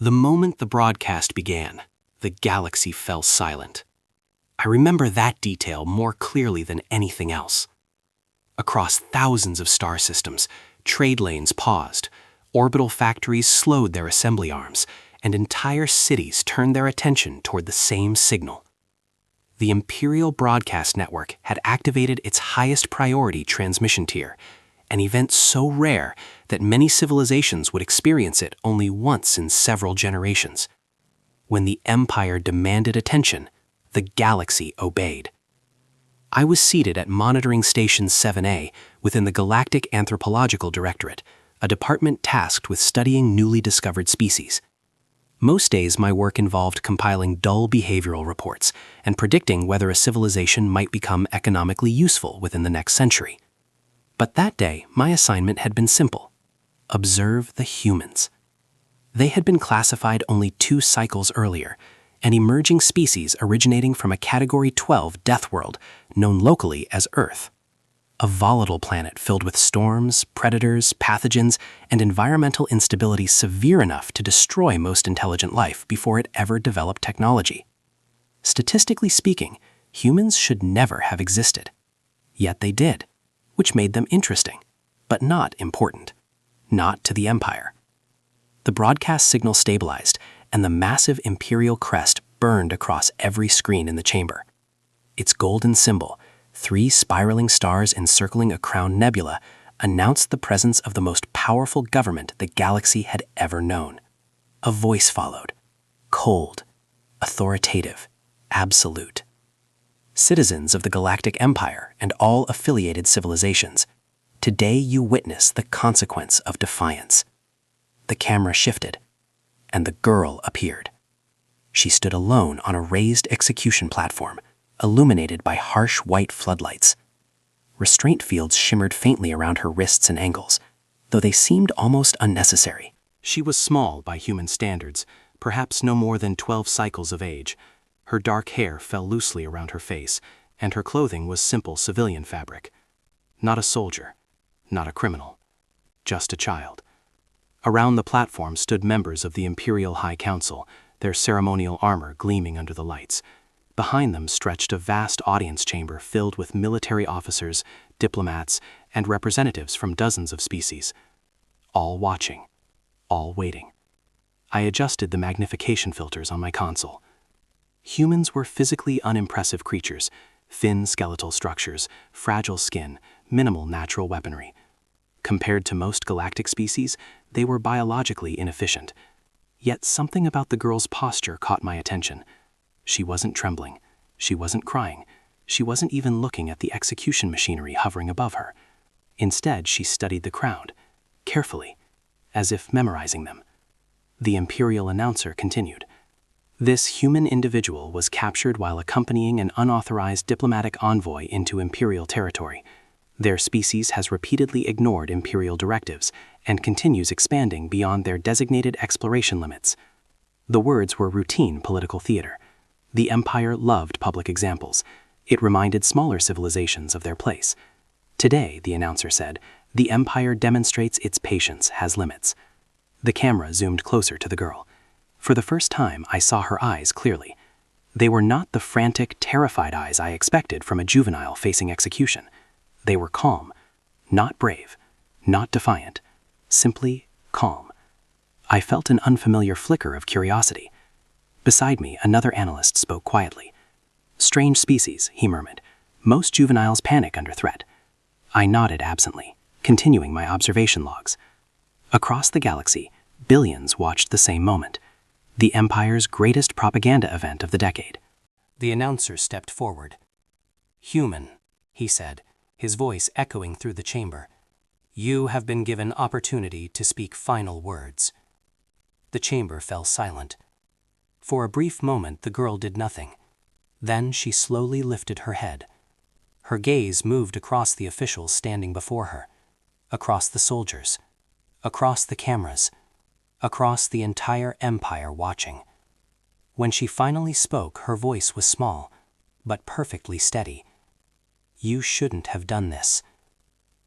The moment the broadcast began, the galaxy fell silent. I remember that detail more clearly than anything else. Across thousands of star systems, trade lanes paused, orbital factories slowed their assembly arms, and entire cities turned their attention toward the same signal. The Imperial Broadcast Network had activated its highest priority transmission tier, an event so rare that many civilizations would experience it only once in several generations. When the Empire demanded attention, the galaxy obeyed. I was seated at Monitoring Station 7A within the Galactic Anthropological Directorate, a department tasked with studying newly discovered species. Most days my work involved compiling dull behavioral reports and predicting whether a civilization might become economically useful within the next century. But that day, my assignment had been simple: observe the humans. They had been classified only 2 cycles earlier, an emerging species originating from a Category 12 death world known locally as Earth. A volatile planet filled with storms, predators, pathogens, and environmental instability severe enough to destroy most intelligent life before it ever developed technology. Statistically speaking, humans should never have existed. Yet they did, which made them interesting, but not important. Not to the Empire. The broadcast signal stabilized, and the massive Imperial crest burned across every screen in the chamber. Its golden symbol, 3 spiraling stars encircling a crowned nebula, announced the presence of the most powerful government the galaxy had ever known. A voice followed. Cold, authoritative, absolute. Citizens of the Galactic Empire and all affiliated civilizations, today you witness the consequence of defiance. The camera shifted, and the girl appeared. She stood alone on a raised execution platform, illuminated by harsh white floodlights. Restraint fields shimmered faintly around her wrists and ankles, though they seemed almost unnecessary. She was small by human standards, perhaps no more than 12 cycles of age. Her dark hair fell loosely around her face, and her clothing was simple civilian fabric. Not a soldier, not a criminal, just a child. Around the platform stood members of the Imperial High Council, their ceremonial armor gleaming under the lights. Behind them stretched a vast audience chamber filled with military officers, diplomats, and representatives from dozens of species. All watching, all waiting. I adjusted the magnification filters on my console. Humans were physically unimpressive creatures, thin skeletal structures, fragile skin, minimal natural weaponry. Compared to most galactic species, they were biologically inefficient. Yet something about the girl's posture caught my attention. She wasn't trembling. She wasn't crying. She wasn't even looking at the execution machinery hovering above her. Instead, she studied the crowd, carefully, as if memorizing them. The Imperial announcer continued. This human individual was captured while accompanying an unauthorized diplomatic envoy into Imperial territory. Their species has repeatedly ignored Imperial directives and continues expanding beyond their designated exploration limits. The words were routine political theater. The Empire loved public examples. It reminded smaller civilizations of their place. Today, the announcer said, the Empire demonstrates its patience has limits. The camera zoomed closer to the girl. For the first time, I saw her eyes clearly. They were not the frantic, terrified eyes I expected from a juvenile facing execution. They were calm, not brave, not defiant, simply calm. I felt an unfamiliar flicker of curiosity. Beside me, another analyst spoke quietly. "Strange species," he murmured. "Most juveniles panic under threat." I nodded absently, continuing my observation logs. Across the galaxy, billions watched the same moment. The Empire's greatest propaganda event of the decade. The announcer stepped forward. "Human," he said, his voice echoing through the chamber. "You have been given opportunity to speak final words." The chamber fell silent. For a brief moment, the girl did nothing. Then she slowly lifted her head. Her gaze moved across the officials standing before her, across the soldiers, across the cameras, across the entire Empire watching. When she finally spoke, her voice was small, but perfectly steady. "You shouldn't have done this."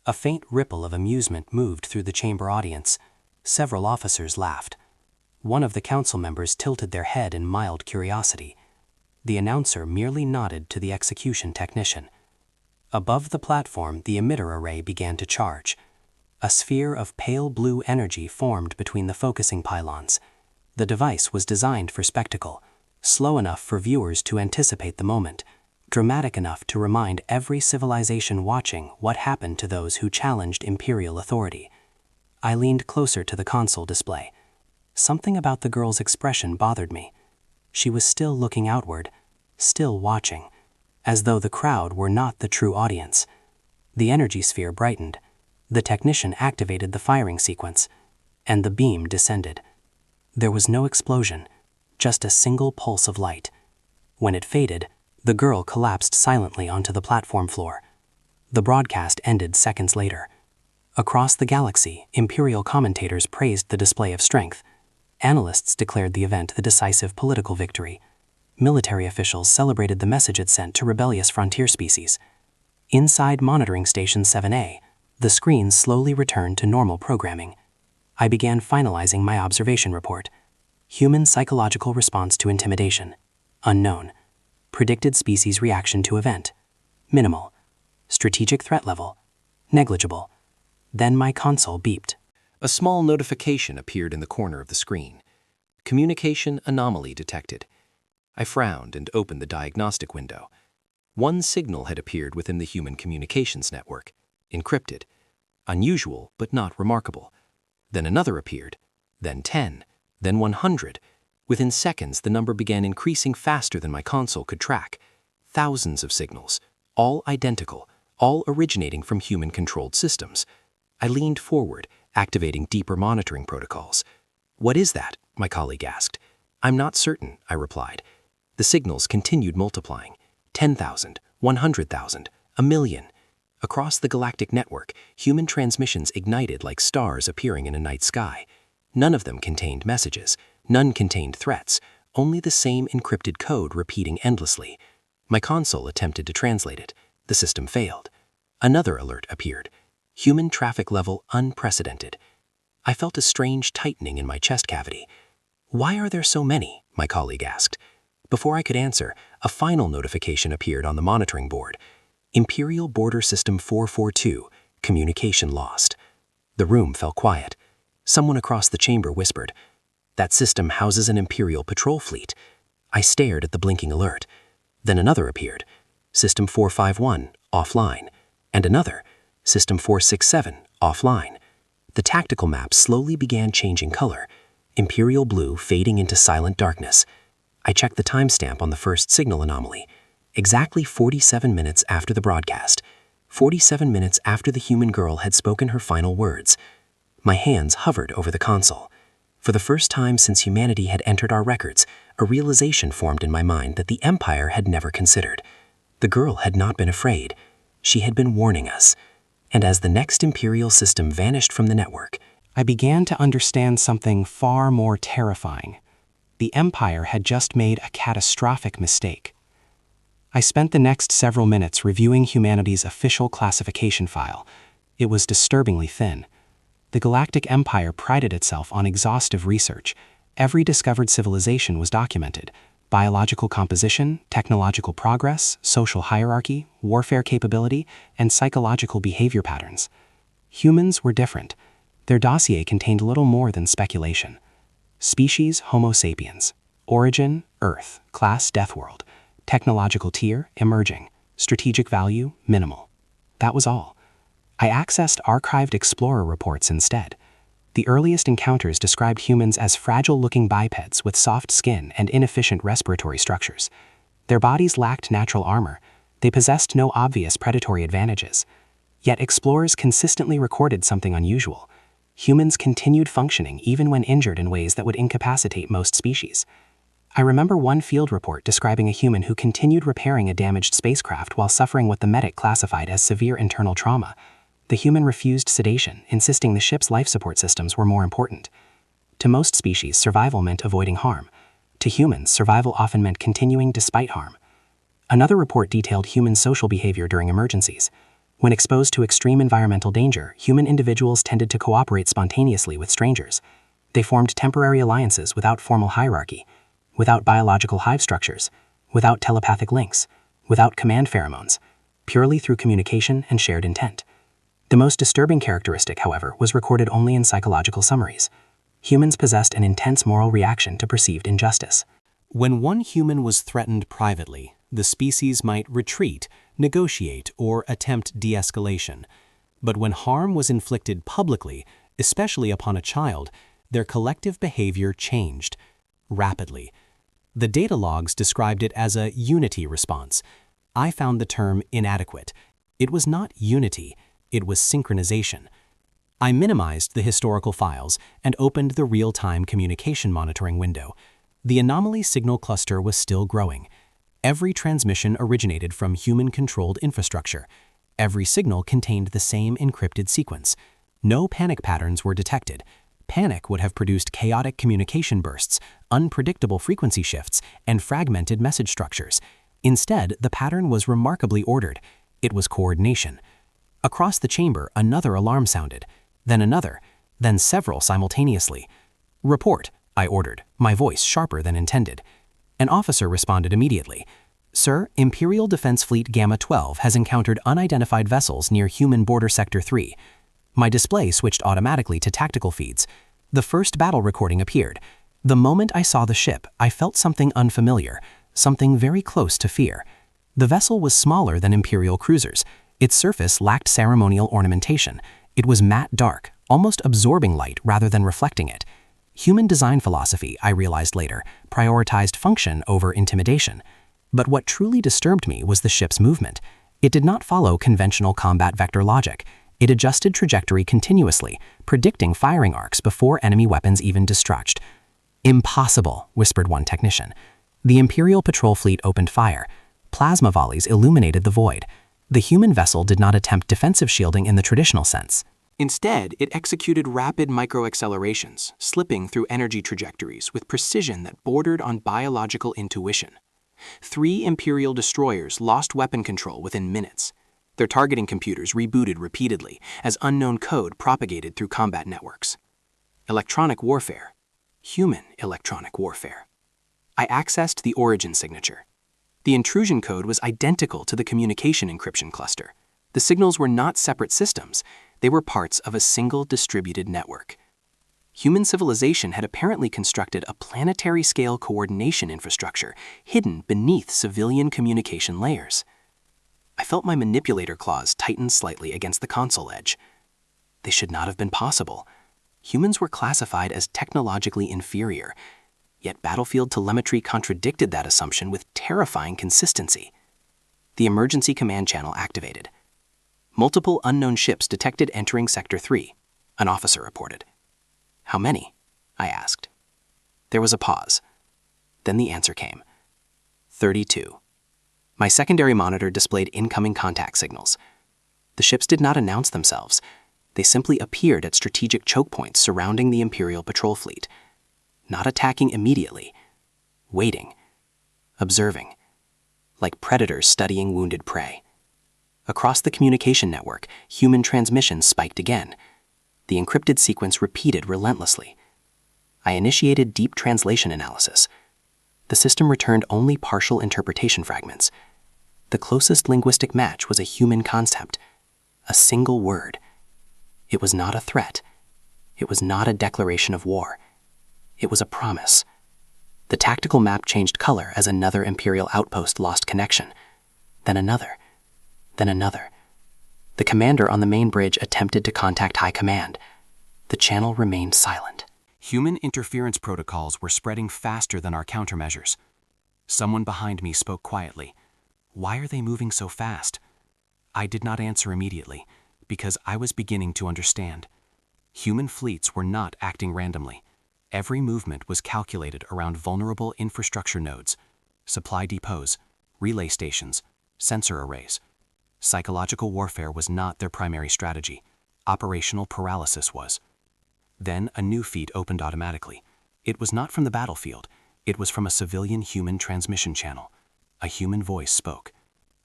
A faint ripple of amusement moved through the chamber audience. Several officers laughed. One of the council members tilted their head in mild curiosity. The announcer merely nodded to the execution technician. Above the platform, the emitter array began to charge. A sphere of pale blue energy formed between the focusing pylons. The device was designed for spectacle, slow enough for viewers to anticipate the moment, dramatic enough to remind every civilization watching what happened to those who challenged imperial authority. I leaned closer to the console display. Something about the girl's expression bothered me. She was still looking outward, still watching, as though the crowd were not the true audience. The energy sphere brightened. The technician activated the firing sequence, and the beam descended. There was no explosion, just a single pulse of light. When it faded, the girl collapsed silently onto the platform floor. The broadcast ended seconds later. Across the galaxy, Imperial commentators praised the display of strength. Analysts declared the event the decisive political victory. Military officials celebrated the message it sent to rebellious frontier species. Inside Monitoring Station 7A, the screen slowly returned to normal programming. I began finalizing my observation report. Human psychological response to intimidation. Unknown. Predicted species reaction to event. Minimal. Strategic threat level. Negligible. Then my console beeped. A small notification appeared in the corner of the screen. Communication anomaly detected. I frowned and opened the diagnostic window. One signal had appeared within the human communications network, encrypted. Unusual, but not remarkable. Then another appeared, then 10, then 100. Within seconds, the number began increasing faster than my console could track. Thousands of signals, all identical, all originating from human-controlled systems. I leaned forward, activating deeper monitoring protocols. "What is that?" my colleague asked. "I'm not certain," I replied. The signals continued multiplying. 10,000, 100,000, a million. Across the galactic network, human transmissions ignited like stars appearing in a night sky. None of them contained messages. None contained threats. Only the same encrypted code repeating endlessly. My console attempted to translate it. The system failed. Another alert appeared. Human traffic level unprecedented. I felt a strange tightening in my chest cavity. "Why are there so many?" my colleague asked. Before I could answer, a final notification appeared on the monitoring board. Imperial Border System 442, communication lost. The room fell quiet. Someone across the chamber whispered, "That system houses an Imperial patrol fleet." I stared at the blinking alert. Then another appeared. System 451, offline. And another, System 467, offline. The tactical map slowly began changing color, Imperial blue fading into silent darkness. I checked the timestamp on the first signal anomaly. Exactly 47 minutes after the broadcast. 47 minutes after the human girl had spoken her final words. My hands hovered over the console. For the first time since humanity had entered our records, a realization formed in my mind that the Empire had never considered. The girl had not been afraid. She had been warning us. And as the next Imperial system vanished from the network, I began to understand something far more terrifying. The Empire had just made a catastrophic mistake. I spent the next several minutes reviewing humanity's official classification file. It was disturbingly thin. The Galactic Empire prided itself on exhaustive research. Every discovered civilization was documented. Biological composition, technological progress, social hierarchy, warfare capability, and psychological behavior patterns. Humans were different. Their dossier contained little more than speculation. Species, Homo sapiens. Origin, Earth. Class, Death World. Technological tier, emerging. Strategic value, minimal. That was all. I accessed archived Explorer reports instead. The earliest encounters described humans as fragile-looking bipeds with soft skin and inefficient respiratory structures. Their bodies lacked natural armor. They possessed no obvious predatory advantages. Yet explorers consistently recorded something unusual. Humans continued functioning even when injured in ways that would incapacitate most species. I remember one field report describing a human who continued repairing a damaged spacecraft while suffering what the medic classified as severe internal trauma. The human refused sedation, insisting the ship's life support systems were more important. To most species, survival meant avoiding harm. To humans, survival often meant continuing despite harm. Another report detailed human social behavior during emergencies. When exposed to extreme environmental danger, human individuals tended to cooperate spontaneously with strangers. They formed temporary alliances without formal hierarchy, without biological hive structures, without telepathic links, without command pheromones, purely through communication and shared intent. The most disturbing characteristic, however, was recorded only in psychological summaries. Humans possessed an intense moral reaction to perceived injustice. When one human was threatened privately, the species might retreat, negotiate, or attempt de-escalation. But when harm was inflicted publicly, especially upon a child, their collective behavior changed rapidly. The data logs described it as a unity response. I found the term inadequate. It was not unity, it was synchronization. I minimized the historical files and opened the real-time communication monitoring window. The anomaly signal cluster was still growing. Every transmission originated from human-controlled infrastructure. Every signal contained the same encrypted sequence. No panic patterns were detected. Panic would have produced chaotic communication bursts, unpredictable frequency shifts, and fragmented message structures. Instead, the pattern was remarkably ordered. It was coordination. Across the chamber, another alarm sounded, then another, then several simultaneously. "Report," I ordered, my voice sharper than intended. An officer responded immediately. "Sir, Imperial Defense Fleet Gamma 12 has encountered unidentified vessels near Human Border Sector 3. My display switched automatically to tactical feeds. The first battle recording appeared. The moment I saw the ship, I felt something unfamiliar, something very close to fear. The vessel was smaller than Imperial cruisers. Its surface lacked ceremonial ornamentation. It was matte dark, almost absorbing light rather than reflecting it. Human design philosophy, I realized later, prioritized function over intimidation. But what truly disturbed me was the ship's movement. It did not follow conventional combat vector logic. It adjusted trajectory continuously, predicting firing arcs before enemy weapons even discharged. "Impossible," whispered one technician. The Imperial patrol fleet opened fire. Plasma volleys illuminated the void. The human vessel did not attempt defensive shielding in the traditional sense. Instead, it executed rapid microaccelerations, slipping through energy trajectories with precision that bordered on biological intuition. 3 Imperial destroyers lost weapon control within minutes. Their targeting computers rebooted repeatedly as unknown code propagated through combat networks. Electronic warfare. Human electronic warfare. I accessed the origin signature. The intrusion code was identical to the communication encryption cluster. The signals were not separate systems. They were parts of a single distributed network. Human civilization had apparently constructed a planetary-scale coordination infrastructure hidden beneath civilian communication layers. I felt my manipulator claws tighten slightly against the console edge. They should not have been possible. Humans were classified as technologically inferior, yet battlefield telemetry contradicted that assumption with terrifying consistency. The emergency command channel activated. "Multiple unknown ships detected entering Sector 3, an officer reported. "How many?" I asked. There was a pause. Then the answer came. 32. My secondary monitor displayed incoming contact signals. The ships did not announce themselves. They simply appeared at strategic choke points surrounding the Imperial patrol fleet. Not attacking immediately. Waiting. Observing. Like predators studying wounded prey. Across the communication network, human transmissions spiked again. The encrypted sequence repeated relentlessly. I initiated deep translation analysis. The system returned only partial interpretation fragments. The closest linguistic match was a human concept, a single word. It was not a threat. It was not a declaration of war. It was a promise. The tactical map changed color as another Imperial outpost lost connection. Then another. Then another. The commander on the main bridge attempted to contact High Command. The channel remained silent. Human interference protocols were spreading faster than our countermeasures. Someone behind me spoke quietly. "Why are they moving so fast?" I did not answer immediately, because I was beginning to understand. Human fleets were not acting randomly. Every movement was calculated around vulnerable infrastructure nodes, supply depots, relay stations, sensor arrays. Psychological warfare was not their primary strategy. Operational paralysis was. Then a new feed opened automatically. It was not from the battlefield. It was from a civilian human transmission channel. A human voice spoke.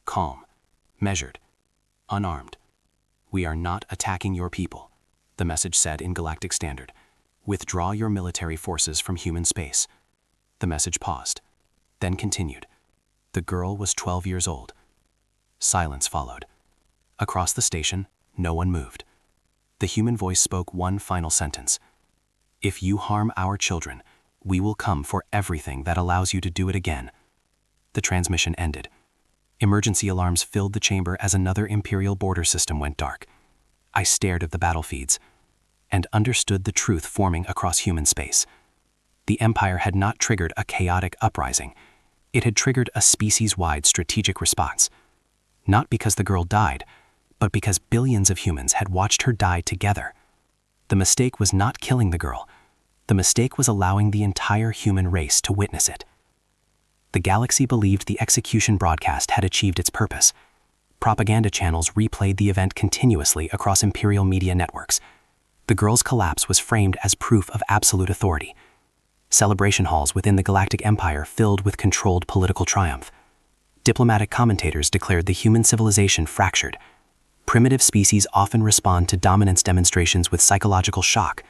Calm, measured, unarmed. "We are not attacking your people," the message said in Galactic Standard. Withdraw your military forces from human space. The message paused, then continued. The girl was 12 years old. Silence followed. Across the station, no one moved. The human voice spoke one final sentence. If you harm our children, we will come for everything that allows you to do it again. The transmission ended. Emergency alarms filled the chamber as another Imperial border system went dark. I stared at the battle feeds and understood the truth forming across human space. The Empire had not triggered a chaotic uprising. It had triggered a species-wide strategic response. Not because the girl died, but because billions of humans had watched her die together. The mistake was not killing the girl. The mistake was allowing the entire human race to witness it. The galaxy believed the execution broadcast had achieved its purpose. Propaganda channels replayed the event continuously across Imperial media networks. The girl's collapse was framed as proof of absolute authority. Celebration halls within the Galactic Empire filled with controlled political triumph. Diplomatic commentators declared the human civilization fractured. Primitive species often respond to dominance demonstrations with psychological shock,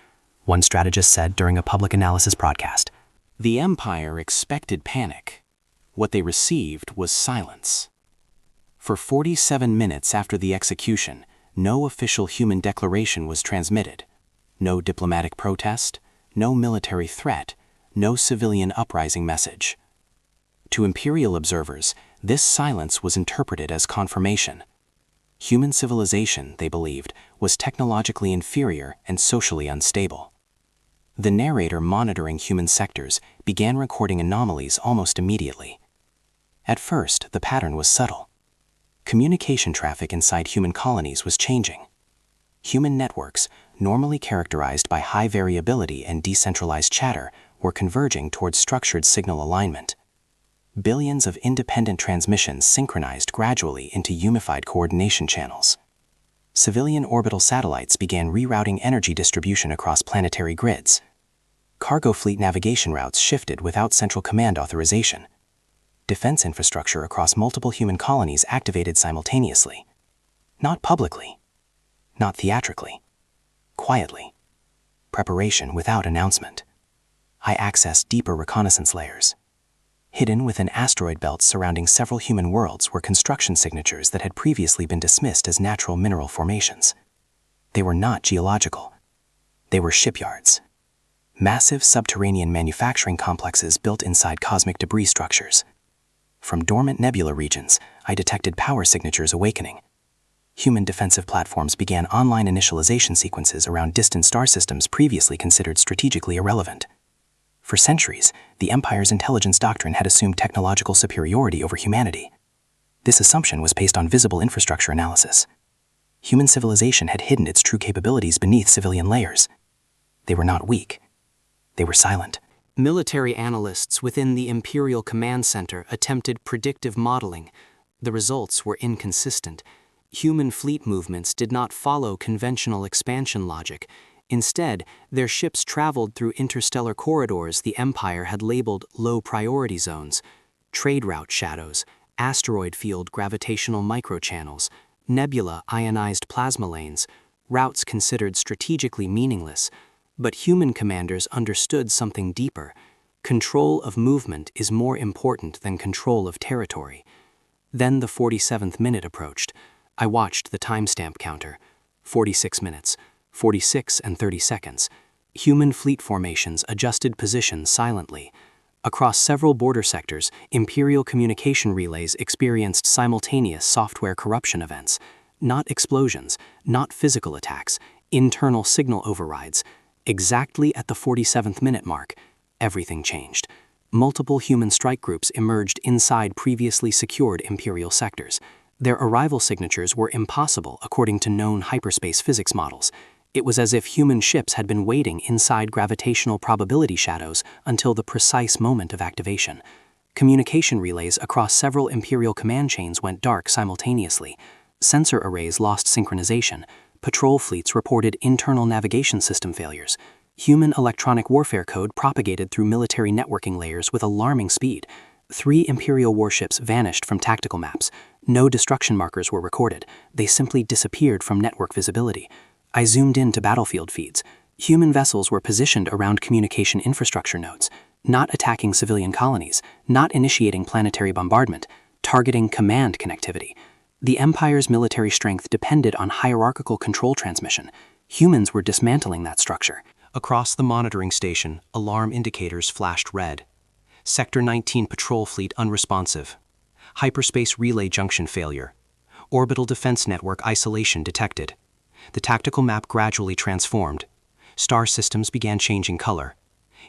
one strategist said during a public analysis broadcast. The Empire expected panic. What they received was silence. For 47 minutes after the execution, no official human declaration was transmitted. No diplomatic protest, no military threat, no civilian uprising message. To Imperial observers, this silence was interpreted as confirmation. Human civilization, they believed, was technologically inferior and socially unstable. The narrator monitoring human sectors began recording anomalies almost immediately. At first, the pattern was subtle. Communication traffic inside human colonies was changing. Human networks, normally characterized by high variability and decentralized chatter, were converging towards structured signal alignment. Billions of independent transmissions synchronized gradually into unified coordination channels. Civilian orbital satellites began rerouting energy distribution across planetary grids. Cargo fleet navigation routes shifted without central command authorization. Defense infrastructure across multiple human colonies activated simultaneously. Not publicly. Not theatrically. Quietly. Preparation without announcement. I accessed deeper reconnaissance layers. Hidden within asteroid belts surrounding several human worlds were construction signatures that had previously been dismissed as natural mineral formations. They were not geological. They were shipyards. Massive subterranean manufacturing complexes built inside cosmic debris structures. From dormant nebula regions, I detected power signatures awakening. Human defensive platforms began online initialization sequences around distant star systems previously considered strategically irrelevant. For centuries, the Empire's intelligence doctrine had assumed technological superiority over humanity. This assumption was based on visible infrastructure analysis. Human civilization had hidden its true capabilities beneath civilian layers. They were not weak. They were silent. Military analysts within the Imperial Command Center attempted predictive modeling. The results were inconsistent. Human fleet movements did not follow conventional expansion logic. Instead, their ships traveled through interstellar corridors the Empire had labeled low-priority zones, trade route shadows, asteroid field gravitational microchannels, nebula ionized plasma lanes, routes considered strategically meaningless. But human commanders understood something deeper. Control of movement is more important than control of territory. Then the 47th minute approached. I watched the timestamp counter. 46 minutes. 46 and 30 seconds. Human fleet formations adjusted position silently. Across several border sectors, Imperial communication relays experienced simultaneous software corruption events. Not explosions, not physical attacks, internal signal overrides. Exactly at the 47th minute mark, everything changed. Multiple human strike groups emerged inside previously secured Imperial sectors. Their arrival signatures were impossible according to known hyperspace physics models. It was as if human ships had been waiting inside gravitational probability shadows until the precise moment of activation. Communication relays across several Imperial command chains went dark simultaneously. Sensor arrays lost synchronization. Patrol fleets reported internal navigation system failures. Human electronic warfare code propagated through military networking layers with alarming speed. 3 Imperial warships vanished from tactical maps. No destruction markers were recorded. They simply disappeared from network visibility. I zoomed into battlefield feeds. Human vessels were positioned around communication infrastructure nodes, not attacking civilian colonies, not initiating planetary bombardment, targeting command connectivity. The Empire's military strength depended on hierarchical control transmission. Humans were dismantling that structure. Across the monitoring station, alarm indicators flashed red. Sector 19 patrol fleet unresponsive. Hyperspace relay junction failure. Orbital defense network isolation detected. The tactical map gradually transformed. Star systems began changing color.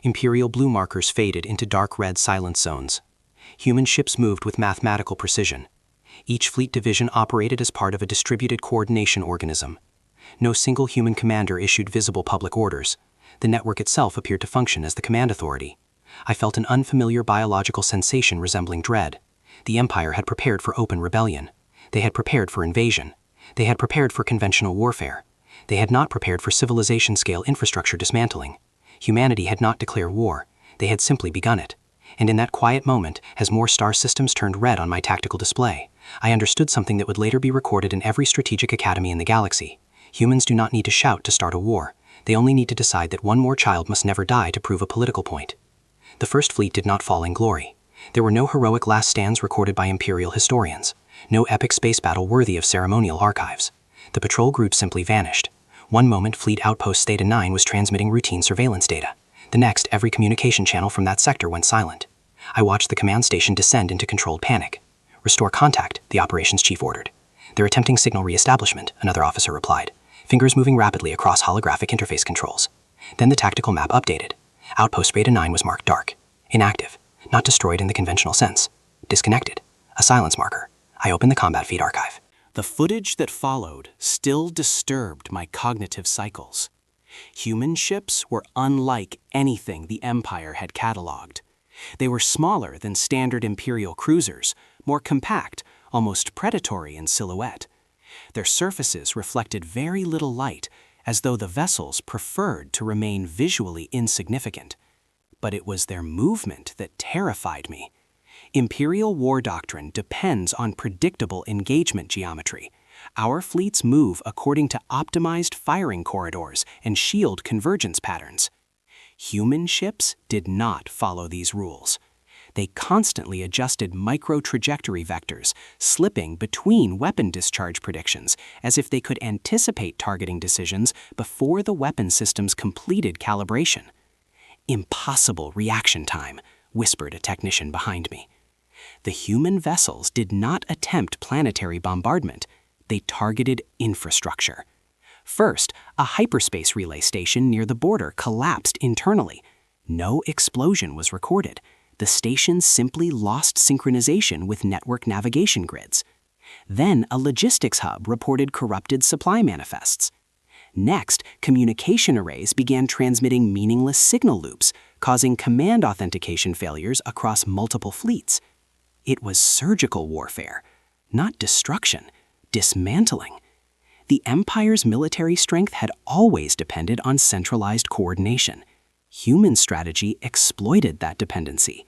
Imperial blue markers faded into dark red silence zones. Human ships moved with mathematical precision. Each fleet division operated as part of a distributed coordination organism. No single human commander issued visible public orders. The network itself appeared to function as the command authority. I felt an unfamiliar biological sensation resembling dread. The Empire had prepared for open rebellion. They had prepared for invasion. They had prepared for conventional warfare. They had not prepared for civilization-scale infrastructure dismantling. Humanity had not declared war. They had simply begun it. And in that quiet moment, as more star systems turned red on my tactical display, I understood something that would later be recorded in every strategic academy in the galaxy. Humans do not need to shout to start a war. They only need to decide that one more child must never die to prove a political point. The First Fleet did not fall in glory. There were no heroic last stands recorded by Imperial historians. No epic space battle worthy of ceremonial archives. The patrol group simply vanished. One moment, Fleet Outpost Theta 9 was transmitting routine surveillance data. The next, every communication channel from that sector went silent. I watched the command station descend into controlled panic. "Restore contact," the operations chief ordered. "They're attempting signal re-establishment," another officer replied, fingers moving rapidly across holographic interface controls. Then the tactical map updated. Outpost Theta 9 was marked dark. Inactive. Not destroyed in the conventional sense. Disconnected. A silence marker. I opened the combat feed archive. The footage that followed still disturbed my cognitive cycles. Human ships were unlike anything the Empire had cataloged. They were smaller than standard Imperial cruisers, more compact, almost predatory in silhouette. Their surfaces reflected very little light, as though the vessels preferred to remain visually insignificant. But it was their movement that terrified me. Imperial war doctrine depends on predictable engagement geometry. Our fleets move according to optimized firing corridors and shield convergence patterns. Human ships did not follow these rules. They constantly adjusted micro-trajectory vectors, slipping between weapon discharge predictions as if they could anticipate targeting decisions before the weapon systems completed calibration. "Impossible reaction time," whispered a technician behind me. The human vessels did not attempt planetary bombardment. They targeted infrastructure. First, a hyperspace relay station near the border collapsed internally. No explosion was recorded. The station simply lost synchronization with network navigation grids. Then a logistics hub reported corrupted supply manifests. Next, communication arrays began transmitting meaningless signal loops, causing command authentication failures across multiple fleets. It was surgical warfare, not destruction, dismantling. The Empire's military strength had always depended on centralized coordination. Human strategy exploited that dependency.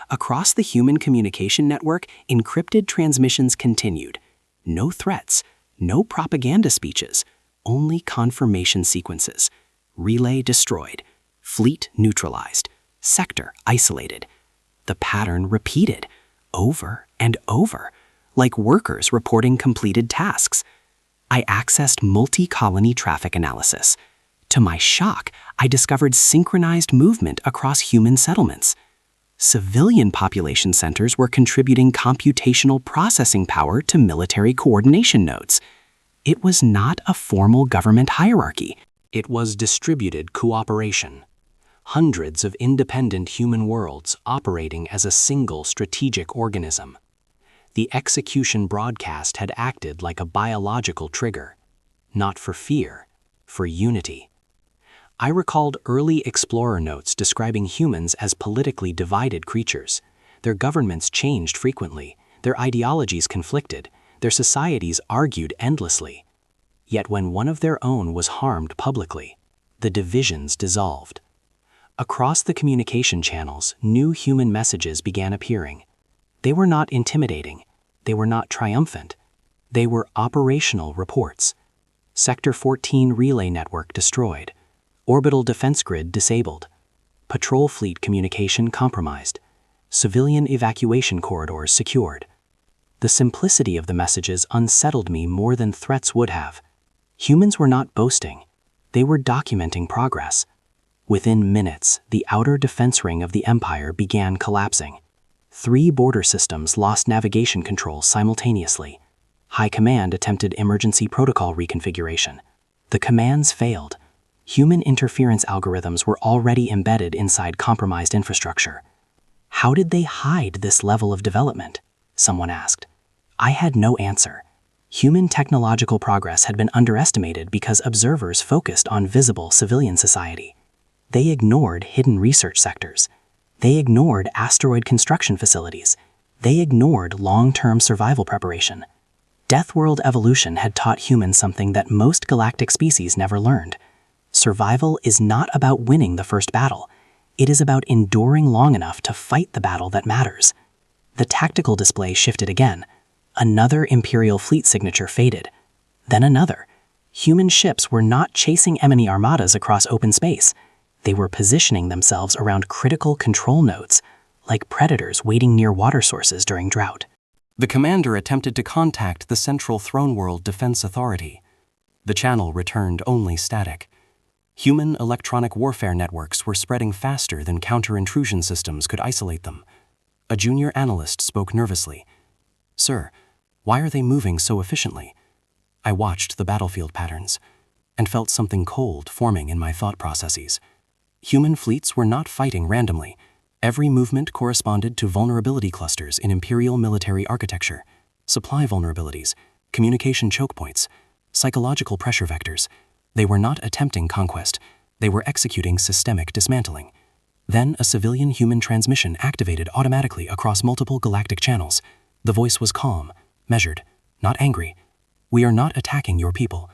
Across the human communication network, encrypted transmissions continued. No threats, no propaganda speeches, only confirmation sequences. Relay destroyed, fleet neutralized, sector isolated. The pattern repeated, over and over, like workers reporting completed tasks. I accessed multi-colony traffic analysis. To my shock, I discovered synchronized movement across human settlements. Civilian population centers were contributing computational processing power to military coordination nodes. It was not a formal government hierarchy. It was distributed cooperation. Hundreds of independent human worlds operating as a single strategic organism. The execution broadcast had acted like a biological trigger, not for fear, for unity. I recalled early explorer notes describing humans as politically divided creatures. Their governments changed frequently, their ideologies conflicted, their societies argued endlessly. Yet when one of their own was harmed publicly, the divisions dissolved. Across the communication channels, new human messages began appearing. They were not intimidating. They were not triumphant. They were operational reports. Sector 14 relay network destroyed. Orbital defense grid disabled. Patrol fleet communication compromised. Civilian evacuation corridors secured. The simplicity of the messages unsettled me more than threats would have. Humans were not boasting. They were documenting progress. Within minutes, the outer defense ring of the Empire began collapsing. 3 border systems lost navigation control simultaneously. High Command attempted emergency protocol reconfiguration. The commands failed. Human interference algorithms were already embedded inside compromised infrastructure. How did they hide this level of development? Someone asked. I had no answer. Human technological progress had been underestimated because observers focused on visible civilian society. They ignored hidden research sectors. They ignored asteroid construction facilities. They ignored long-term survival preparation. Deathworld evolution had taught humans something that most galactic species never learned. Survival is not about winning the first battle. It is about enduring long enough to fight the battle that matters. The tactical display shifted again. Another Imperial fleet signature faded. Then another. Human ships were not chasing enemy armadas across open space. They were positioning themselves around critical control nodes, like predators waiting near water sources during drought. The commander attempted to contact the Central Throne World Defense Authority. The channel returned only static. Human electronic warfare networks were spreading faster than counter-intrusion systems could isolate them. A junior analyst spoke nervously. Sir, why are they moving so efficiently? I watched the battlefield patterns and felt something cold forming in my thought processes. Human fleets were not fighting randomly. Every movement corresponded to vulnerability clusters in Imperial military architecture, supply vulnerabilities, communication choke points, psychological pressure vectors. They were not attempting conquest. They were executing systemic dismantling. Then a civilian-human transmission activated automatically across multiple galactic channels. The voice was calm, measured, not angry. We are not attacking your people.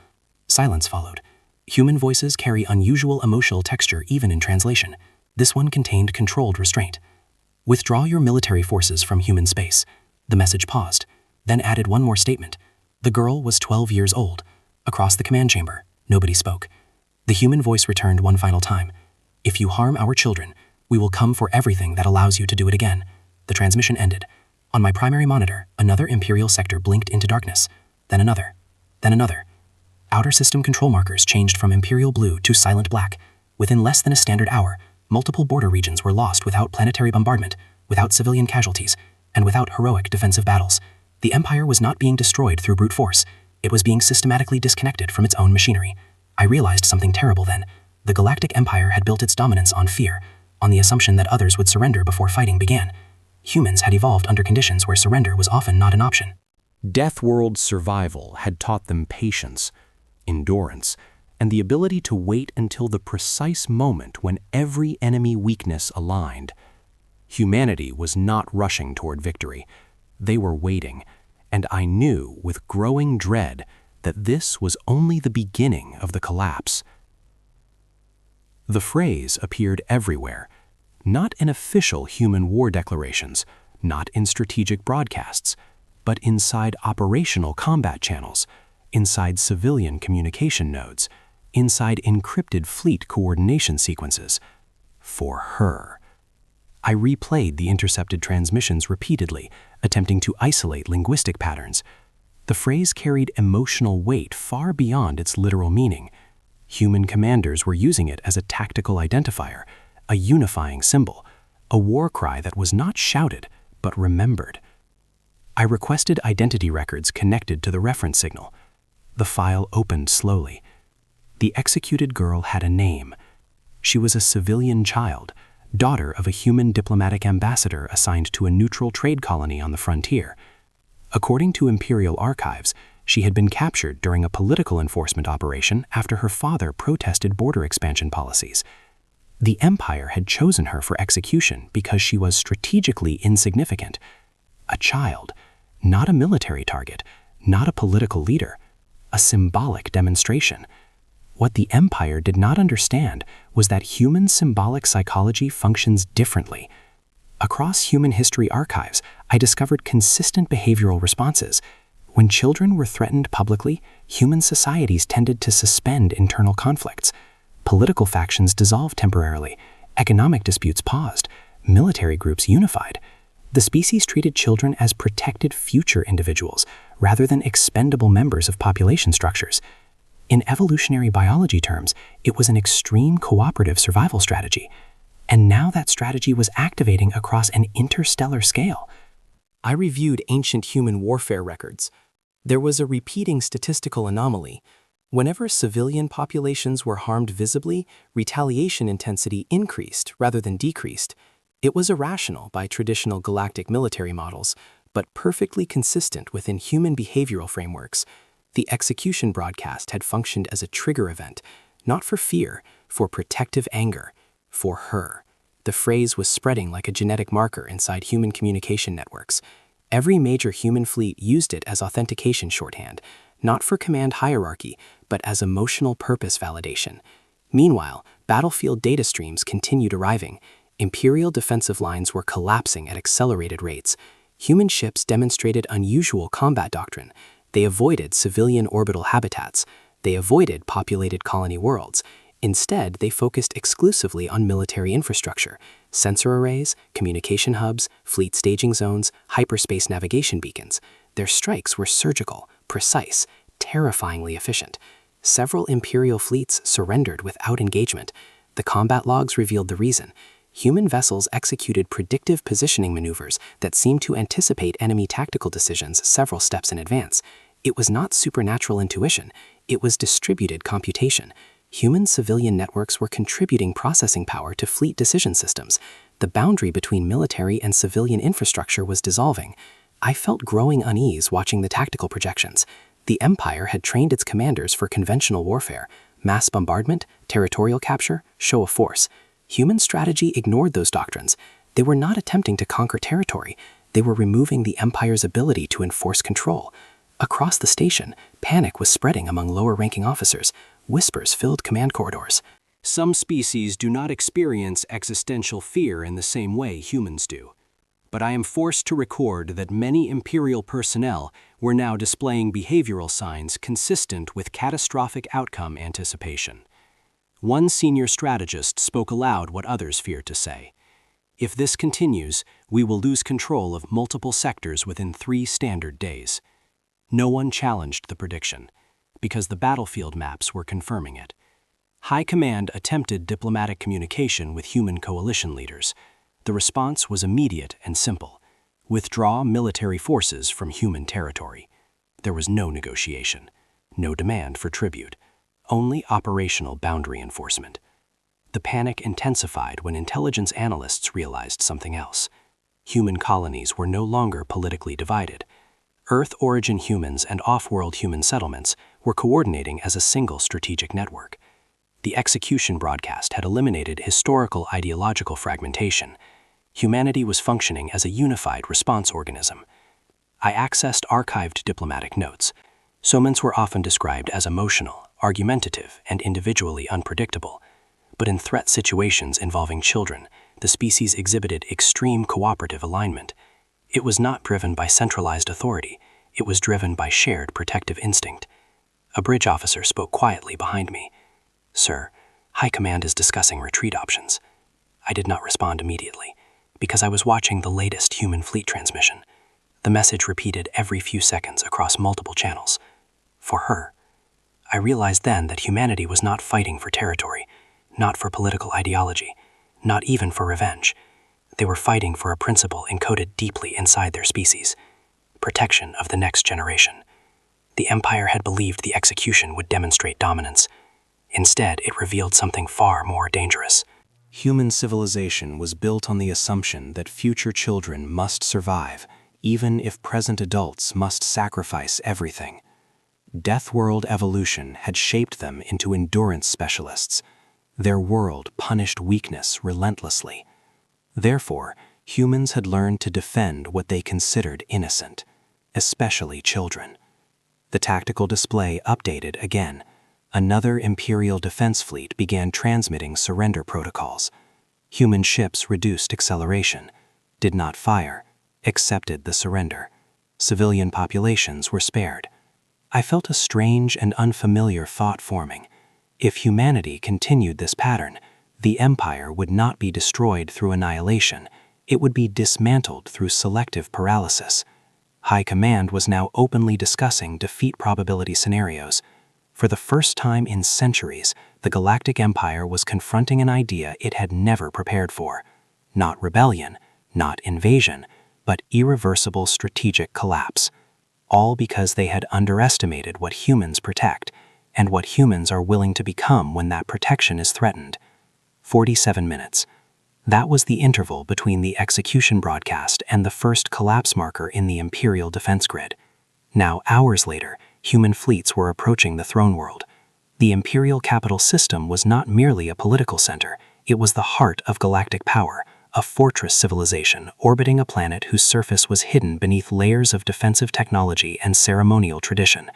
Silence followed. Human voices carry unusual emotional texture even in translation. This one contained controlled restraint. Withdraw your military forces from human space. The message paused, then added one more statement. The girl was 12 years old. Across the command chamber, nobody spoke. The human voice returned one final time. If you harm our children, we will come for everything that allows you to do it again. The transmission ended. On my primary monitor, another Imperial sector blinked into darkness. Then another. Then another. Outer system control markers changed from Imperial blue to silent black. Within less than a standard hour, multiple border regions were lost without planetary bombardment, without civilian casualties, and without heroic defensive battles. The Empire was not being destroyed through brute force. It was being systematically disconnected from its own machinery. I realized something terrible then. The Galactic Empire had built its dominance on fear, on the assumption that others would surrender before fighting began. Humans had evolved under conditions where surrender was often not an option. Deathworld survival had taught them patience, endurance, and the ability to wait until the precise moment when every enemy weakness aligned. Humanity was not rushing toward victory. They were waiting, and I knew with growing dread that this was only the beginning of the collapse. The phrase appeared everywhere, not in official human war declarations, not in strategic broadcasts, but inside operational combat channels, inside civilian communication nodes, inside encrypted fleet coordination sequences. For her. I replayed the intercepted transmissions repeatedly, attempting to isolate linguistic patterns. The phrase carried emotional weight far beyond its literal meaning. Human commanders were using it as a tactical identifier, a unifying symbol, a war cry that was not shouted, but remembered. I requested identity records connected to the reference signal. The file opened slowly. The executed girl had a name. She was a civilian child, daughter of a human diplomatic ambassador assigned to a neutral trade colony on the frontier. According to Imperial archives, she had been captured during a political enforcement operation after her father protested border expansion policies. The Empire had chosen her for execution because she was strategically insignificant. A child, not a military target, not a political leader, a symbolic demonstration. What the Empire did not understand was that human symbolic psychology functions differently. Across human history archives, I discovered consistent behavioral responses. When children were threatened publicly, human societies tended to suspend internal conflicts. Political factions dissolved temporarily, economic disputes paused, military groups unified. The species treated children as protected future individuals rather than expendable members of population structures. In evolutionary biology terms, it was an extreme cooperative survival strategy. And now that strategy was activating across an interstellar scale. I reviewed ancient human warfare records. There was a repeating statistical anomaly. Whenever civilian populations were harmed visibly, retaliation intensity increased rather than decreased. It was irrational by traditional galactic military models, but perfectly consistent within human behavioral frameworks. The execution broadcast had functioned as a trigger event, not for fear, for protective anger, for her. The phrase was spreading like a genetic marker inside human communication networks. Every major human fleet used it as authentication shorthand, not for command hierarchy, but as emotional purpose validation. Meanwhile, battlefield data streams continued arriving. Imperial defensive lines were collapsing at accelerated rates. Human ships demonstrated unusual combat doctrine. They avoided civilian orbital habitats. They avoided populated colony worlds. Instead, they focused exclusively on military infrastructure, sensor arrays, communication hubs, fleet staging zones, hyperspace navigation beacons. Their strikes were surgical, precise, terrifyingly efficient. Several Imperial fleets surrendered without engagement. The combat logs revealed the reason. Human vessels executed predictive positioning maneuvers that seemed to anticipate enemy tactical decisions several steps in advance. It was not supernatural intuition, it was distributed computation. Human-civilian networks were contributing processing power to fleet decision systems. The boundary between military and civilian infrastructure was dissolving. I felt growing unease watching the tactical projections. The Empire had trained its commanders for conventional warfare, mass bombardment, territorial capture, show of force. Human strategy ignored those doctrines. They were not attempting to conquer territory. They were removing the Empire's ability to enforce control. Across the station, panic was spreading among lower-ranking officers. Whispers filled command corridors. Some species do not experience existential fear in the same way humans do. But I am forced to record that many Imperial personnel were now displaying behavioral signs consistent with catastrophic outcome anticipation. One senior strategist spoke aloud what others feared to say. If this continues, we will lose control of multiple sectors within 3 standard days. No one challenged the prediction, because the battlefield maps were confirming it. High Command attempted diplomatic communication with human coalition leaders. The response was immediate and simple: withdraw military forces from human territory. There was no negotiation, no demand for tribute, only operational boundary enforcement. The panic intensified when intelligence analysts realized something else. Human colonies were no longer politically divided. Earth-origin humans and off-world human settlements were coordinating as a single strategic network. The execution broadcast had eliminated historical ideological fragmentation. Humanity was functioning as a unified response organism. I accessed archived diplomatic notes. Moments were often described as emotional, argumentative, and individually unpredictable. But in threat situations involving children, the species exhibited extreme cooperative alignment. It was not driven by centralized authority. It was driven by shared protective instinct. A bridge officer spoke quietly behind me. "Sir, High Command is discussing retreat options." I did not respond immediately, because I was watching the latest human fleet transmission. The message repeated every few seconds across multiple channels. For her. I realized then that humanity was not fighting for territory, not for political ideology, not even for revenge. They were fighting for a principle encoded deeply inside their species: protection of the next generation. The Empire had believed the execution would demonstrate dominance. Instead, it revealed something far more dangerous. Human civilization was built on the assumption that future children must survive, even if present adults must sacrifice everything. Death World evolution had shaped them into endurance specialists. Their world punished weakness relentlessly. Therefore, humans had learned to defend what they considered innocent, especially children. The tactical display updated again. Another Imperial defense fleet began transmitting surrender protocols. Human ships reduced acceleration, did not fire, accepted the surrender. Civilian populations were spared. I felt a strange and unfamiliar thought forming. If humanity continued this pattern, the Empire would not be destroyed through annihilation, it would be dismantled through selective paralysis. High Command was now openly discussing defeat probability scenarios. For the first time in centuries, the Galactic Empire was confronting an idea it had never prepared for. Not rebellion, not invasion, but irreversible strategic collapse. All because they had underestimated what humans protect, and what humans are willing to become when that protection is threatened. 47 minutes. That was the interval between the execution broadcast and the first collapse marker in the Imperial defense grid. Now, hours later, human fleets were approaching the throne world. The Imperial capital system was not merely a political center, it was the heart of galactic power, a fortress civilization orbiting a planet whose surface was hidden beneath layers of defensive technology and ceremonial tradition.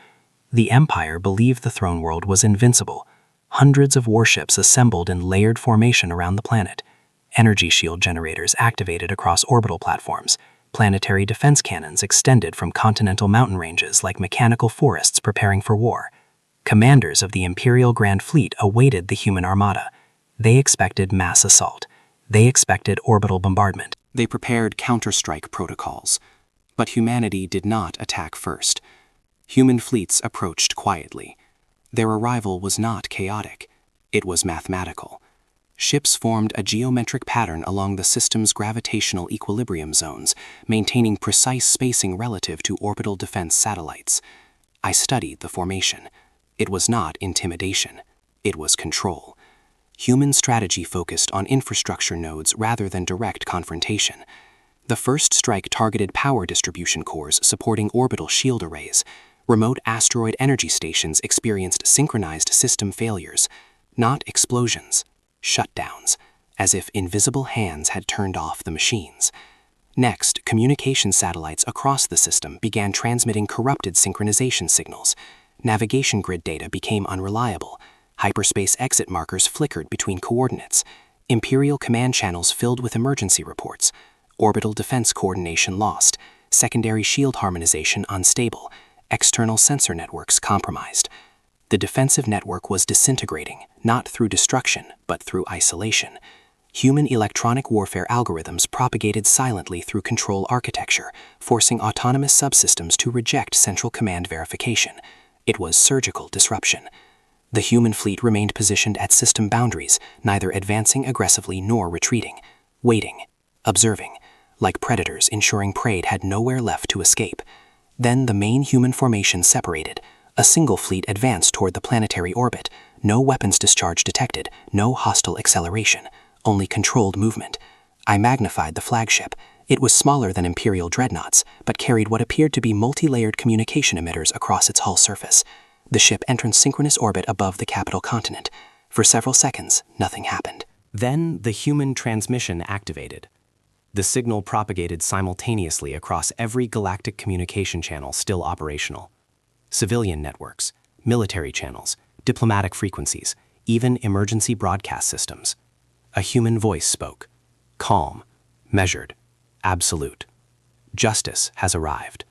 The Empire believed the throne world was invincible. Hundreds of warships assembled in layered formation around the planet. Energy shield generators activated across orbital platforms. Planetary defense cannons extended from continental mountain ranges like mechanical forests preparing for war. Commanders of the Imperial Grand Fleet awaited the human armada. They expected mass assault. They expected orbital bombardment. They prepared counter-strike protocols. But humanity did not attack first. Human fleets approached quietly. Their arrival was not chaotic. It was mathematical. Ships formed a geometric pattern along the system's gravitational equilibrium zones, maintaining precise spacing relative to orbital defense satellites. I studied the formation. It was not intimidation. It was control. Human strategy focused on infrastructure nodes rather than direct confrontation. The first strike targeted power distribution cores supporting orbital shield arrays. Remote asteroid energy stations experienced synchronized system failures, not explosions. Shutdowns, as if invisible hands had turned off the machines. Next, communication satellites across the system began transmitting corrupted synchronization signals. Navigation grid data became unreliable. Hyperspace exit markers flickered between coordinates. Imperial command channels filled with emergency reports. Orbital defense coordination lost. Secondary shield harmonization unstable. External sensor networks compromised. The defensive network was disintegrating, not through destruction, but through isolation. Human electronic warfare algorithms propagated silently through control architecture, forcing autonomous subsystems to reject central command verification. It was surgical disruption. The human fleet remained positioned at system boundaries, neither advancing aggressively nor retreating, waiting, observing, like predators ensuring prey had nowhere left to escape. Then the main human formation separated. A single fleet advanced toward the planetary orbit. No weapons discharge detected, no hostile acceleration, only controlled movement. I magnified the flagship. It was smaller than Imperial dreadnoughts, but carried what appeared to be multi-layered communication emitters across its hull surface. The ship entered synchronous orbit above the capital continent. For several seconds, nothing happened. Then the human transmission activated. The signal propagated simultaneously across every galactic communication channel still operational. Civilian networks, military channels, diplomatic frequencies, even emergency broadcast systems. A human voice spoke. Calm, measured, absolute. Justice has arrived.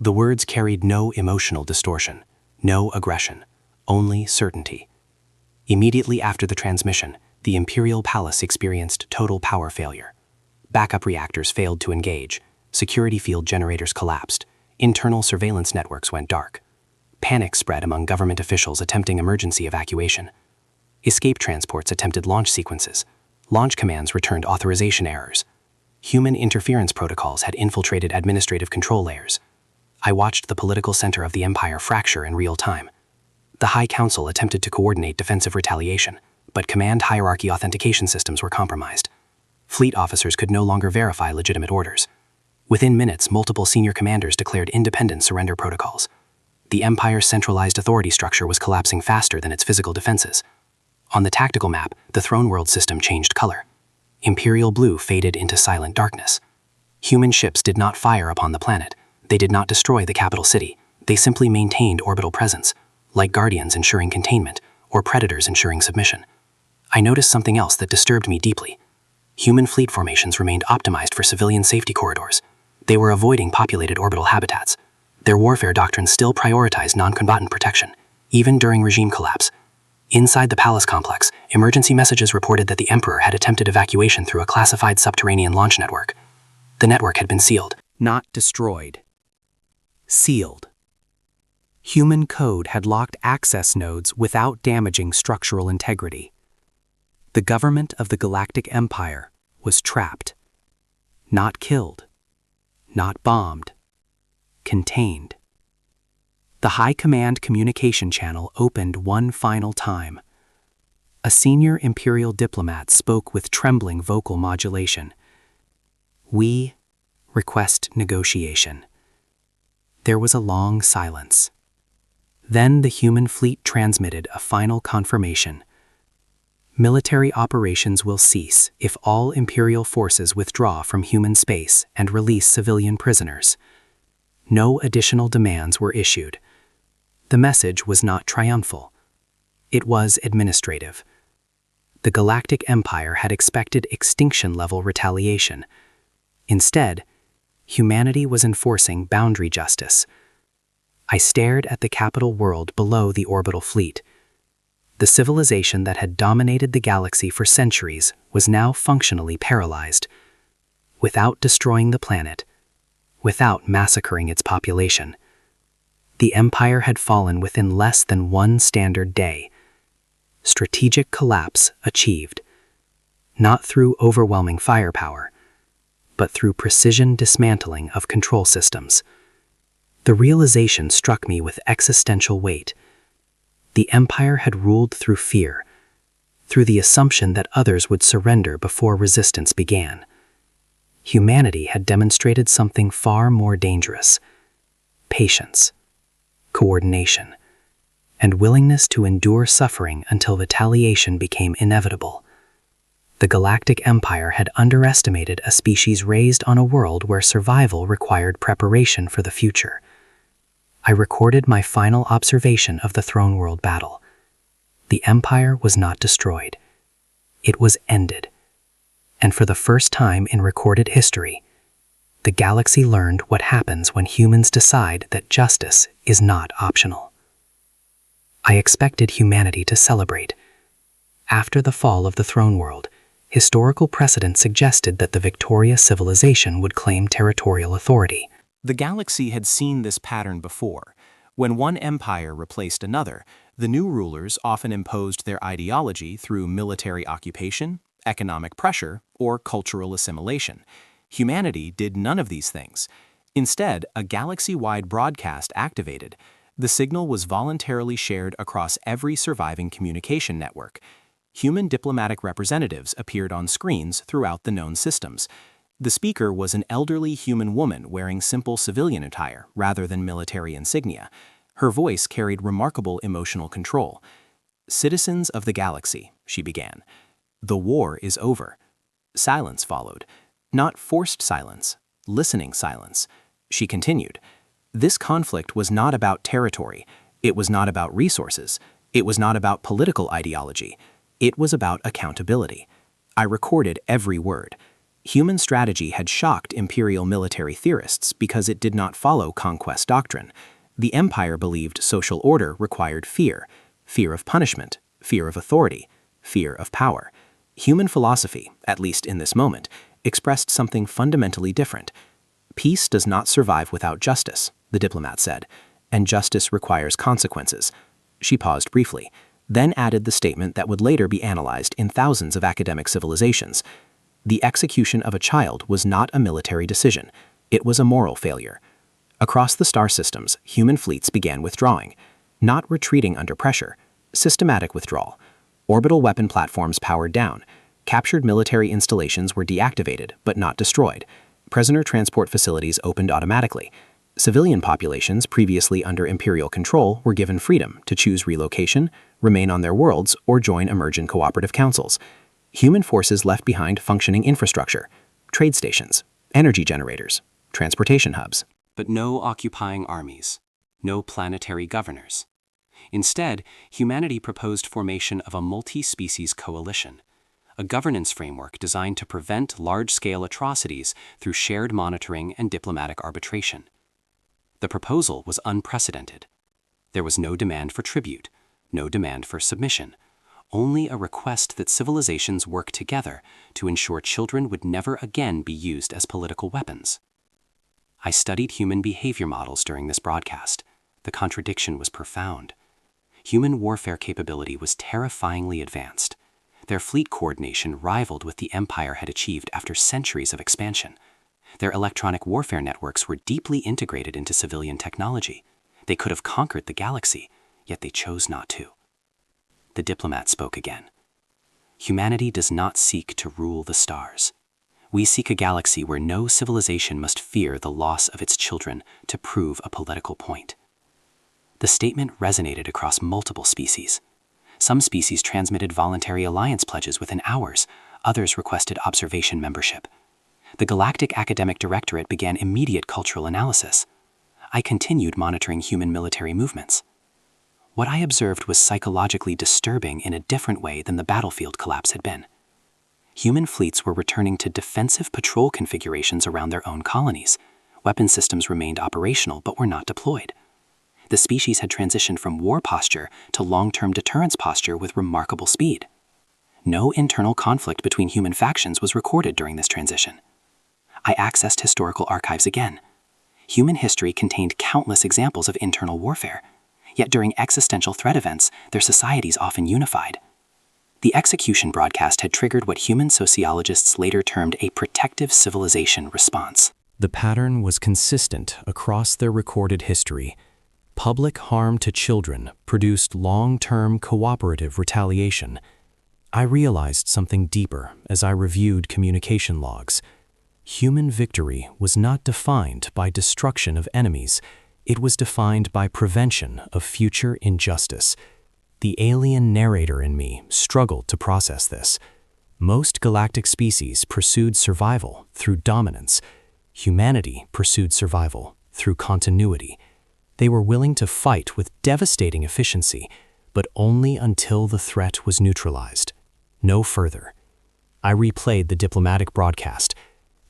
The words carried no emotional distortion, no aggression, only certainty. Immediately after the transmission, the Imperial Palace experienced total power failure. Backup reactors failed to engage, security field generators collapsed, internal surveillance networks went dark. Panic spread among government officials attempting emergency evacuation. Escape transports attempted launch sequences. Launch commands returned authorization errors. Human interference protocols had infiltrated administrative control layers. I watched the political center of the Empire fracture in real time. The High Council attempted to coordinate defensive retaliation, but command hierarchy authentication systems were compromised. Fleet officers could no longer verify legitimate orders. Within minutes, multiple senior commanders declared independent surrender protocols. The Empire's centralized authority structure was collapsing faster than its physical defenses. On the tactical map, the throne world system changed color. Imperial blue faded into silent darkness. Human ships did not fire upon the planet. They did not destroy the capital city. They simply maintained orbital presence, like guardians ensuring containment or predators ensuring submission. I noticed something else that disturbed me deeply. Human fleet formations remained optimized for civilian safety corridors. They were avoiding populated orbital habitats. Their warfare doctrines still prioritized non-combatant protection, even during regime collapse. Inside the palace complex, emergency messages reported that the Emperor had attempted evacuation through a classified subterranean launch network. The network had been sealed. Not destroyed. Sealed. Human code had locked access nodes without damaging structural integrity. The government of the Galactic Empire was trapped. Not killed. Not bombed. Contained. The High Command communication channel opened one final time. A senior Imperial diplomat spoke with trembling vocal modulation. "We request negotiation." There was a long silence. Then the human fleet transmitted a final confirmation. "Military operations will cease if all Imperial forces withdraw from human space and release civilian prisoners." No additional demands were issued. The message was not triumphal. It was administrative. The Galactic Empire had expected extinction-level retaliation. Instead, humanity was enforcing boundary justice. I stared at the capital world below the orbital fleet. The civilization that had dominated the galaxy for centuries was now functionally paralyzed. Without destroying the planet, without massacring its population, the Empire had fallen within less than one standard day. Strategic collapse achieved, not through overwhelming firepower, but through precision dismantling of control systems. The realization struck me with existential weight. The Empire had ruled through fear, through the assumption that others would surrender before resistance began. Humanity had demonstrated something far more dangerous: patience, coordination, and willingness to endure suffering until retaliation became inevitable. The Galactic Empire had underestimated a species raised on a world where survival required preparation for the future. I recorded my final observation of the Throne World battle. The Empire was not destroyed. It was ended. And for the first time in recorded history, the galaxy learned what happens when humans decide that justice is not optional. I expected humanity to celebrate. After the fall of the Throne World, historical precedent suggested that the victorious civilization would claim territorial authority. The galaxy had seen this pattern before. When one empire replaced another, the new rulers often imposed their ideology through military occupation, economic pressure, or cultural assimilation. Humanity did none of these things. Instead, a galaxy-wide broadcast activated. The signal was voluntarily shared across every surviving communication network. Human diplomatic representatives appeared on screens throughout the known systems. The speaker was an elderly human woman wearing simple civilian attire rather than military insignia. Her voice carried remarkable emotional control. "Citizens of the galaxy," she began, "the war is over." Silence followed. Not forced silence, listening silence. She continued, "This conflict was not about territory. It was not about resources. It was not about political ideology. It was about accountability." I recorded every word. Human strategy had shocked imperial military theorists because it did not follow conquest doctrine. The Empire believed social order required fear, fear of punishment, fear of authority, fear of power. Human philosophy, at least in this moment, expressed something fundamentally different. "Peace does not survive without justice," the diplomat said, "and justice requires consequences." She paused briefly, then added the statement that would later be analyzed in thousands of academic civilizations. The execution of a child was not a military decision. It was a moral failure. Across the star systems, human fleets began withdrawing, not retreating under pressure, systematic withdrawal. Orbital weapon platforms powered down. Captured military installations were deactivated, but not destroyed. Prisoner transport facilities opened automatically. Civilian populations previously under Imperial control were given freedom to choose relocation, remain on their worlds, or join emergent cooperative councils. Human forces left behind functioning infrastructure, trade stations, energy generators, transportation hubs. But no occupying armies, no planetary governors. Instead, humanity proposed formation of a multi-species coalition, a governance framework designed to prevent large-scale atrocities through shared monitoring and diplomatic arbitration. The proposal was unprecedented. There was no demand for tribute, no demand for submission, only a request that civilizations work together to ensure children would never again be used as political weapons. I studied human behavior models during this broadcast. The contradiction was profound. Human warfare capability was terrifyingly advanced. Their fleet coordination rivaled what the Empire had achieved after centuries of expansion. Their electronic warfare networks were deeply integrated into civilian technology. They could have conquered the galaxy, yet they chose not to. The diplomat spoke again. Humanity does not seek to rule the stars. We seek a galaxy where no civilization must fear the loss of its children to prove a political point. The statement resonated across multiple species. Some species transmitted voluntary alliance pledges within hours, others requested observation membership. The Galactic Academic Directorate began immediate cultural analysis. I continued monitoring human military movements. What I observed was psychologically disturbing in a different way than the battlefield collapse had been. Human fleets were returning to defensive patrol configurations around their own colonies. Weapon systems remained operational but were not deployed. The species had transitioned from war posture to long-term deterrence posture with remarkable speed. No internal conflict between human factions was recorded during this transition. I accessed historical archives again. Human history contained countless examples of internal warfare, yet during existential threat events, their societies often unified. The execution broadcast had triggered what human sociologists later termed a protective civilization response. The pattern was consistent across their recorded history. Public harm to children produced long-term cooperative retaliation. I realized something deeper as I reviewed communication logs. Human victory was not defined by destruction of enemies. It was defined by prevention of future injustice. The alien narrator in me struggled to process this. Most galactic species pursued survival through dominance. Humanity pursued survival through continuity. They were willing to fight with devastating efficiency, but only until the threat was neutralized. No further. I replayed the diplomatic broadcast.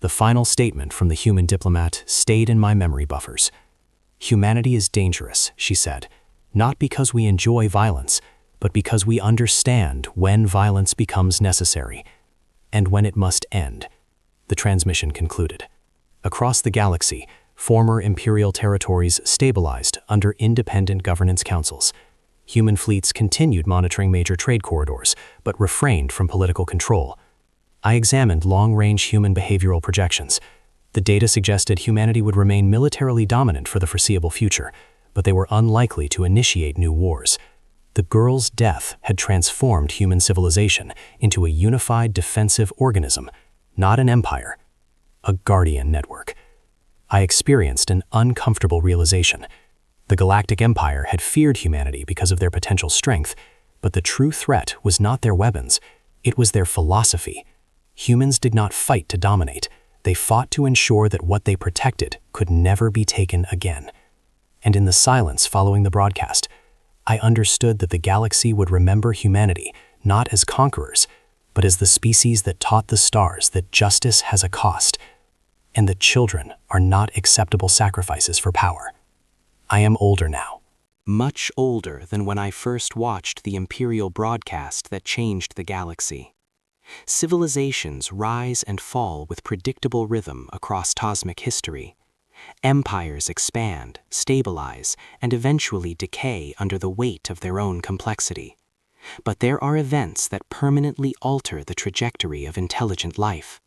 The final statement from the human diplomat stayed in my memory buffers. "Humanity is dangerous," she said, "not because we enjoy violence, but because we understand when violence becomes necessary, and when it must end." The transmission concluded. Across the galaxy, former imperial territories stabilized under independent governance councils. Human fleets continued monitoring major trade corridors, but refrained from political control. I examined long-range human behavioral projections. The data suggested humanity would remain militarily dominant for the foreseeable future, but they were unlikely to initiate new wars. The girl's death had transformed human civilization into a unified defensive organism, not an empire, a guardian network. I experienced an uncomfortable realization. The Galactic Empire had feared humanity because of their potential strength, but the true threat was not their weapons, it was their philosophy. Humans did not fight to dominate. They fought to ensure that what they protected could never be taken again. And in the silence following the broadcast, I understood that the galaxy would remember humanity not as conquerors, but as the species that taught the stars that justice has a cost, and that children are not acceptable sacrifices for power. I am older now. Much older than when I first watched the Imperial broadcast that changed the galaxy. Civilizations rise and fall with predictable rhythm across cosmic history. Empires expand, stabilize, and eventually decay under the weight of their own complexity. But there are events that permanently alter the trajectory of intelligent life.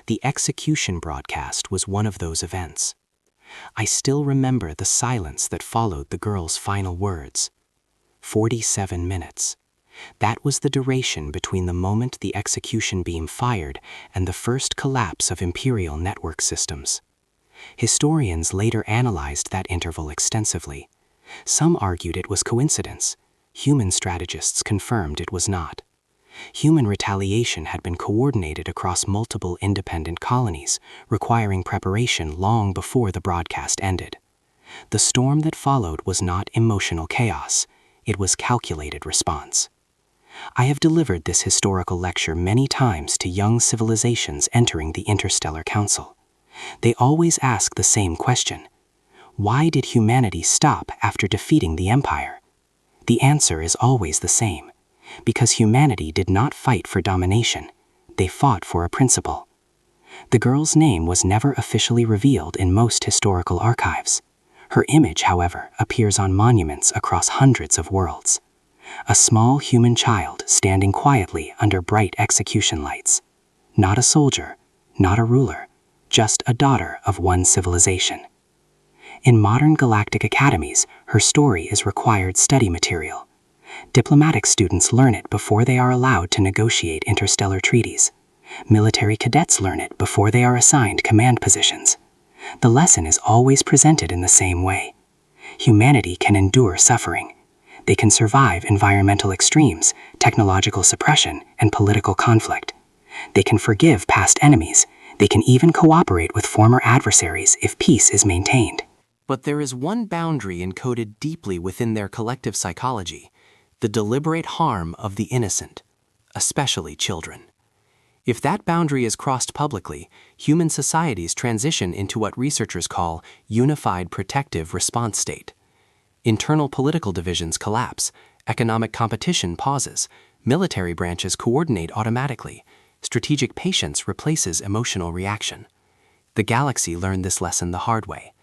The execution broadcast was one of those events. I still remember the silence that followed the girl's final words. 47 minutes. That was the duration between the moment the execution beam fired and the first collapse of Imperial network systems. Historians later analyzed that interval extensively. Some argued it was coincidence. Human strategists confirmed it was not. Human retaliation had been coordinated across multiple independent colonies, requiring preparation long before the broadcast ended. The storm that followed was not emotional chaos, it was calculated response. I have delivered this historical lecture many times to young civilizations entering the Interstellar Council. They always ask the same question: why did humanity stop after defeating the Empire? The answer is always the same. Because humanity did not fight for domination, they fought for a principle. The girl's name was never officially revealed in most historical archives. Her image, however, appears on monuments across hundreds of worlds. A small human child standing quietly under bright execution lights. Not a soldier, not a ruler, just a daughter of one civilization. In modern galactic academies, her story is required study material. Diplomatic students learn it before they are allowed to negotiate interstellar treaties. Military cadets learn it before they are assigned command positions. The lesson is always presented in the same way. Humanity can endure suffering. They can survive environmental extremes, technological suppression, and political conflict. They can forgive past enemies. They can even cooperate with former adversaries if peace is maintained. But there is one boundary encoded deeply within their collective psychology: the deliberate harm of the innocent, especially children. If that boundary is crossed publicly, human societies transition into what researchers call unified protective response state. Internal political divisions collapse, economic competition pauses, military branches coordinate automatically, strategic patience replaces emotional reaction. The galaxy learned this lesson the hard way.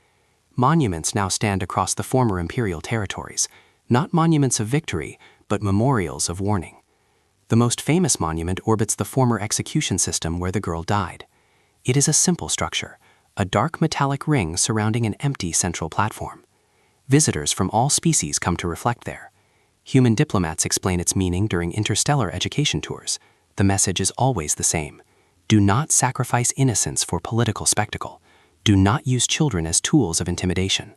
Monuments now stand across the former imperial territories, not monuments of victory, but memorials of warning. The most famous monument orbits the former execution system where the girl died. It is a simple structure, a dark metallic ring surrounding an empty central platform. Visitors from all species come to reflect there. Human diplomats explain its meaning during interstellar education tours. The message is always the same. Do not sacrifice innocence for political spectacle. Do not use children as tools of intimidation.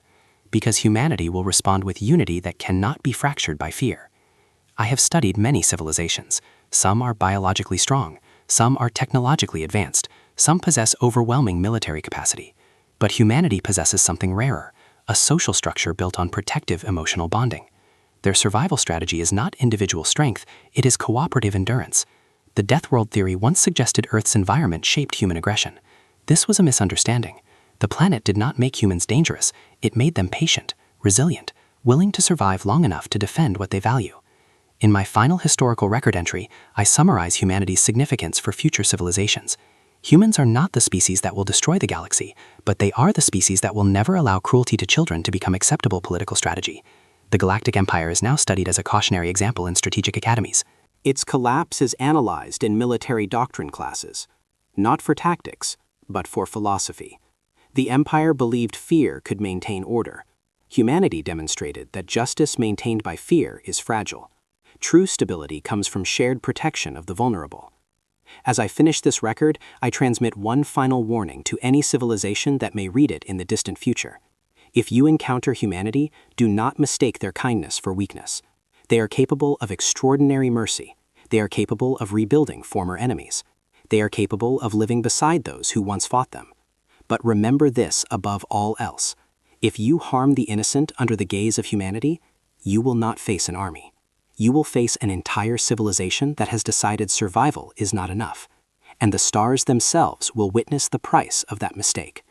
Because humanity will respond with unity that cannot be fractured by fear. I have studied many civilizations. Some are biologically strong, some are technologically advanced, some possess overwhelming military capacity. But humanity possesses something rarer, a social structure built on protective emotional bonding. Their survival strategy is not individual strength, it is cooperative endurance. The death world theory once suggested Earth's environment shaped human aggression. This was a misunderstanding. The planet did not make humans dangerous, it made them patient, resilient, willing to survive long enough to defend what they value. In my final historical record entry, I summarize humanity's significance for future civilizations. Humans are not the species that will destroy the galaxy, but they are the species that will never allow cruelty to children to become acceptable political strategy. The Galactic Empire is now studied as a cautionary example in strategic academies. Its collapse is analyzed in military doctrine classes, not for tactics, but for philosophy. The Empire believed fear could maintain order. Humanity demonstrated that justice maintained by fear is fragile. True stability comes from shared protection of the vulnerable. As I finish this record, I transmit one final warning to any civilization that may read it in the distant future. If you encounter humanity, do not mistake their kindness for weakness. They are capable of extraordinary mercy. They are capable of rebuilding former enemies. They are capable of living beside those who once fought them. But remember this above all else: if you harm the innocent under the gaze of humanity, you will not face an army. You will face an entire civilization that has decided survival is not enough, and the stars themselves will witness the price of that mistake.